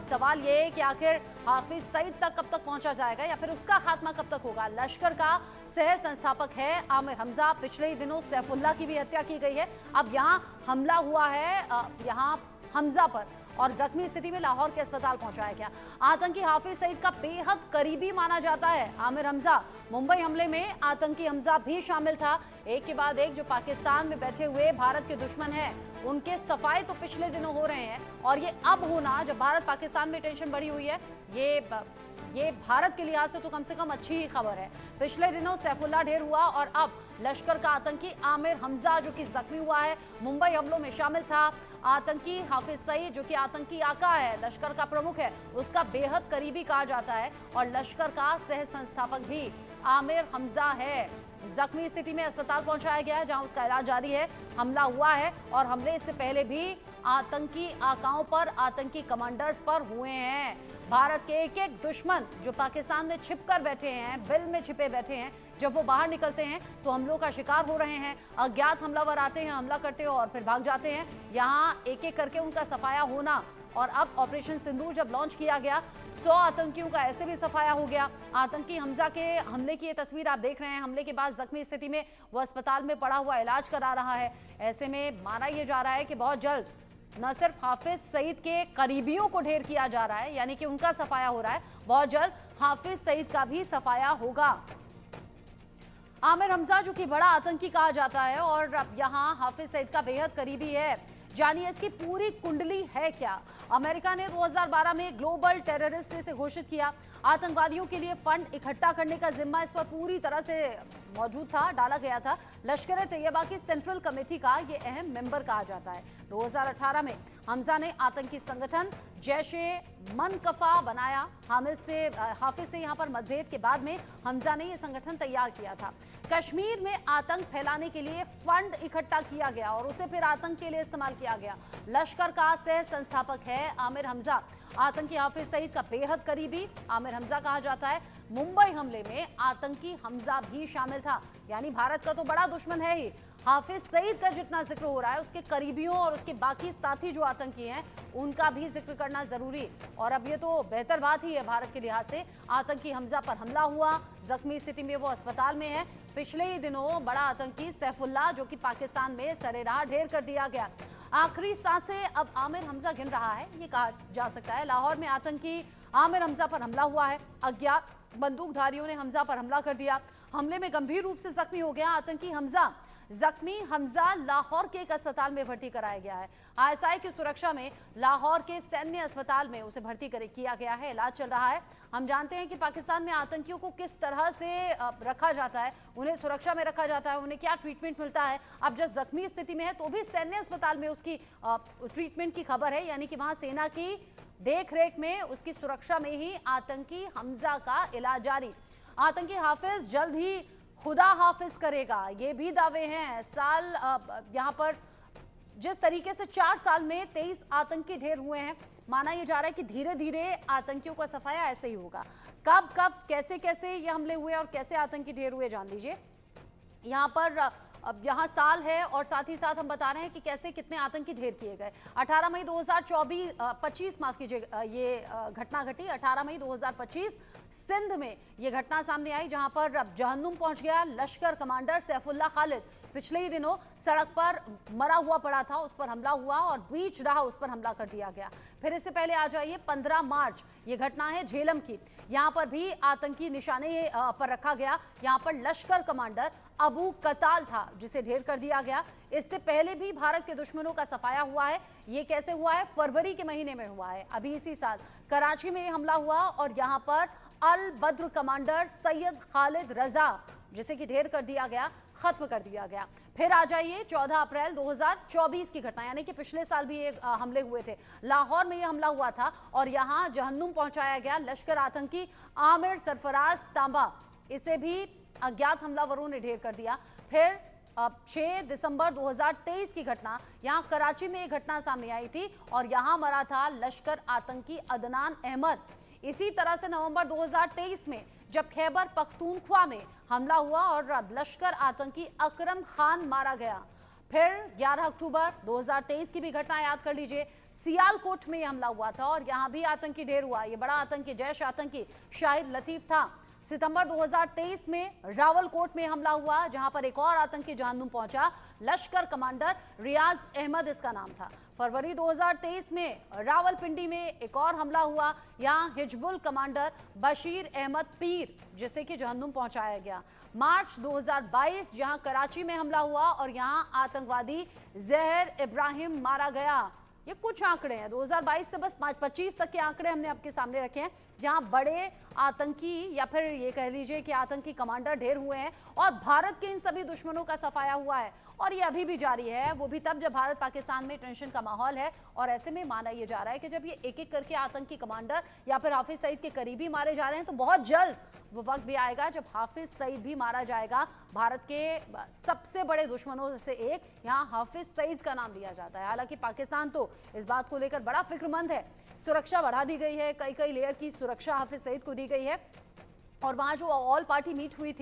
सवाल ये है कि आखिर हाफिज सईद तक कब तक पहुंचा जाएगा या फिर उसका खात्मा कब तक होगा। लश्कर का सह संस्थापक है आमिर हमजा। पिछले ही दिनों सैफुल्लाह की भी हत्या की गई है। अब यहाँ हमला हुआ है यहाँ हमजा पर और जख्मी स्थिति में लाहौर के अस्पताल पहुंचाया गया। आतंकी हाफिज सईद का बेहद करीबी माना जाता है आमिर हमजा। मुंबई हमले में आतंकी हमजा भी शामिल था। एक के बाद एक जो पाकिस्तान में बैठे हुए भारत के दुश्मन हैं उनके सफाए तो पिछले दिनों हो रहे हैं और ये अब होना जब भारत पाकिस्तान में टेंशन बढ़ी हुई है ये भारत के लिहाज से तो कम अच्छी ही खबर है। पिछले दिनों सैफुल्लाह ढेर हुआ और अब लश्कर का आतंकी आमिर हमजा जो कि जख्मी हुआ है, मुंबई हमलों में शामिल था। आतंकी हाफिज सईद जो कि आतंकी आका है, लश्कर का प्रमुख है, उसका बेहद करीबी कहा जाता है और लश्कर का सह संस्थापक भी आमिर हमजा है। जख्मी स्थिति में अस्पताल पहुंचाया गया है जहां उसका इलाज जारी है। हमला हुआ है और हमले इससे पहले भी आतंकी आकाओं पर, आतंकी कमांडर्स पर हुए हैं। भारत के एक एक दुश्मन जो पाकिस्तान में छिप कर बैठे हैं, बिल में छिपे बैठे हैं, जब वो बाहर निकलते हैं तो हमलों का शिकार हो रहे हैं। अज्ञात हमलावर आते हैं, हमला करते हैं और फिर भाग जाते हैं। यहाँ एक एक करके उनका सफाया होना और अब ऑपरेशन सिंदूर जब लॉन्च किया गया 100 आतंकियों का ऐसे भी सफाया हो गया। आतंकी हमजा के हमले की ये तस्वीर आप देख रहे हैं। हमले के बाद जख्मी स्थिति में वो अस्पताल में पड़ा हुआ इलाज करा रहा है। ऐसे में माना यह जा रहा है कि बहुत जल्द न सिर्फ हाफिज सईद के करीबियों को ढेर किया जा रहा है, यानी कि उनका सफाया हो रहा है, बहुत जल्द हाफिज सईद का भी सफाया होगा। आमिर हमजा जो कि बड़ा आतंकी कहा जाता है और अब यहाँ हाफिज सईद का बेहद करीबी है। जानिए इसकी पूरी कुंडली है क्या। अमेरिका ने 2012 में ग्लोबल टेररिस्ट इसे घोषित किया। आतंकवादियों के लिए फंड इकट्ठा करने का जिम्मा इस पर पूरी तरह से मौजूद था, डाला गया था। लश्कर तैयबा की सेंट्रल कमेटी का ये अहम मेंबर कहा जाता है। 2018 में हमजा ने आतंकी संगठन जैशे मनकफा बनाया। हाफिज से यहाँ पर मतभेद के बाद में हमजा ने यह संगठन तैयार किया था। कश्मीर में आतंक फैलाने के लिए फंड इकट्ठा किया गया और उसे फिर आतंक के लिए इस्तेमाल किया गया। लश्कर का सह संस्थापक है आमिर हमजा। आतंकी हाफिज सईद का बेहद करीबी आमिर हमजा कहा जाता है। मुंबई हमले में आतंकी हमजा भी शामिल था, यानी भारत का तो बड़ा दुश्मन है ही। हाफिज सईद का जितना जिक्र हो रहा है उसके करीबियों और उसके बाकी साथी जो आतंकी हैं उनका भी जिक्र करना जरूरी। और अब ये तो बेहतर बात ही है भारत के लिहाज से। आतंकी हमजा पर हमला हुआ, जख्मी स्थिति में वो अस्पताल में है। पिछले ही दिनों बड़ा आतंकी सैफुल्लाह जो कि पाकिस्तान में सरेराह ढेर कर दिया गया। आखिरी सांसें अब आमिर हमजा गिन रहा है, ये कहा जा सकता है। लाहौर में आतंकी आमिर हमजा पर हमला हुआ है। अज्ञात बंदूकधारियों ने हमजा पर हमला कर दिया। हमले में गंभीर रूप से जख्मी हो गया आतंकी हमजा। जख्मी हमजा लाहौर के एक अस्पताल में भर्ती कराया गया है। आईएसआई की सुरक्षा में लाहौर के सैन्य अस्पताल में उसे भर्ती किया गया है, इलाज चल रहा है। हम जानते हैं कि पाकिस्तान में आतंकियों को किस तरह से रखा जाता है, उन्हें सुरक्षा में रखा जाता है, उन्हें क्या ट्रीटमेंट मिलता है। अब जब जख्मी स्थिति में है तो भी सैन्य अस्पताल में उसकी ट्रीटमेंट की खबर है, यानी कि वहां सेना की देख रेख में, उसकी सुरक्षा में ही आतंकी हमजा का इलाज जारी। आतंकी हाफिज जल्द ही खुदा हाफिज करेगा, ये भी दावे हैं। यहाँ पर जिस तरीके से 4 साल में 23 आतंकी ढेर हुए हैं, माना यह जा रहा है कि धीरे धीरे आतंकियों का सफाया ऐसे ही होगा। कब कब कैसे कैसे ये हमले हुए और कैसे आतंकी ढेर हुए जान लीजिए। यहाँ पर अब यहाँ साल है और साथ ही साथ हम बता रहे हैं कि कैसे कितने आतंकी ढेर किए गए। 18 मई 2025 माफ कीजिए, ये घटना घटी 18 मई 2025 सिंध में ये घटना सामने आई, जहां पर अब जहन्नुम पहुंच गया लश्कर कमांडर सैफुल्लाह खालिद। पिछले ही दिनों सड़क पर मरा हुआ पड़ा था, उस पर हमला हुआ और बीच राह उस पर हमला कर दिया गया। फिर इससे पहले आ जाइए 15 मार्च, ये घटना है झेलम की। यहाँ पर भी आतंकी निशाने पर रखा गया। यहाँ पर लश्कर कमांडर अबू कताल था जिसे ढेर कर दिया गया। इससे पहले भी भारत के दुश्मनों का सफाया हुआ है। ये कैसे हुआ है? फरवरी के महीने में हुआ है, अभी इसी साल कराची में ये हमला हुआ और यहाँ पर अल बद्र कमांडर सैयद खालिद रजा जिसे कि ढेर कर दिया गया, खत्म कर दिया गया। फिर आ जाइए 14 अप्रैल 2024 की घटना, यानी कि पिछले साल भी ये हमले हुए थे। लाहौर में ये हमला हुआ था और यहाँ जहन्नुम पहुंचाया गया लश्कर आतंकी आमिर सरफराज तांबा। इसे भी अज्ञात हमलावरों ने ढेर कर दिया। फिर 6 दिसंबर 2023 की घटना, यहाँ कराची में एक घटना सामने आई थी और यहाँ मरा था लश्कर आतंकी अदनान अहमद। इसी तरह से नवंबर 2023 में जब खैबर पख्तूनख्वा में हमला हुआ और लश्कर आतंकी अकरम खान मारा गया। फिर 11 अक्टूबर 2023 की भी घटना याद कर लीजिए, सियालकोट में ये हमला हुआ था और यहाँ भी आतंकी ढेर हुआ। ये बड़ा आतंकी जैश आतंकी शाहिद लतीफ था। सितंबर 2023 में रावलकोट में हमला हुआ, जहां पर एक और आतंकी जहन्नुम पहुंचा। लश्कर कमांडर रियाज अहमद इसका नाम था। फरवरी 2023 में रावलपिंडी में एक और हमला हुआ। यहां हिजबुल कमांडर बशीर अहमद पीर जिसे कि जहन्नुम पहुंचाया गया। मार्च 2022 जहां कराची में हमला हुआ और यहां आतंकवादी जहर इब्राहिम मारा गया। ये कुछ आंकड़े हैं 2022 से बस 25 तक के आंकड़े हमने आपके सामने रखे हैं, जहां बड़े आतंकी या फिर ये कह लीजिए कि आतंकी कमांडर ढेर हुए हैं और भारत के इन सभी दुश्मनों का सफाया हुआ है। और ये अभी भी जारी है, वो भी तब जब भारत पाकिस्तान में टेंशन का माहौल है। और ऐसे में माना ये जा रहा है कि जब ये एक एक करके आतंकी कमांडर या फिर हाफिज सईद के करीबी मारे जा रहे हैं, तो बहुत जल्द वो वक्त भी आएगा जब हाफिज सईद भी मारा जाएगा। भारत के सबसे बड़े दुश्मनों से एक यहाँ हाफिज सईद का नाम लिया जाता है। हालांकि पाकिस्तान तो इस बात को लेकर बड़ा फिक्रमंद है। सुरक्षा बढ़ा दी गई है, कई लेयर की सुरक्षा हाफिज सईद को दी गई है। और वहां जो ऑल पार्टी मीट हुई थी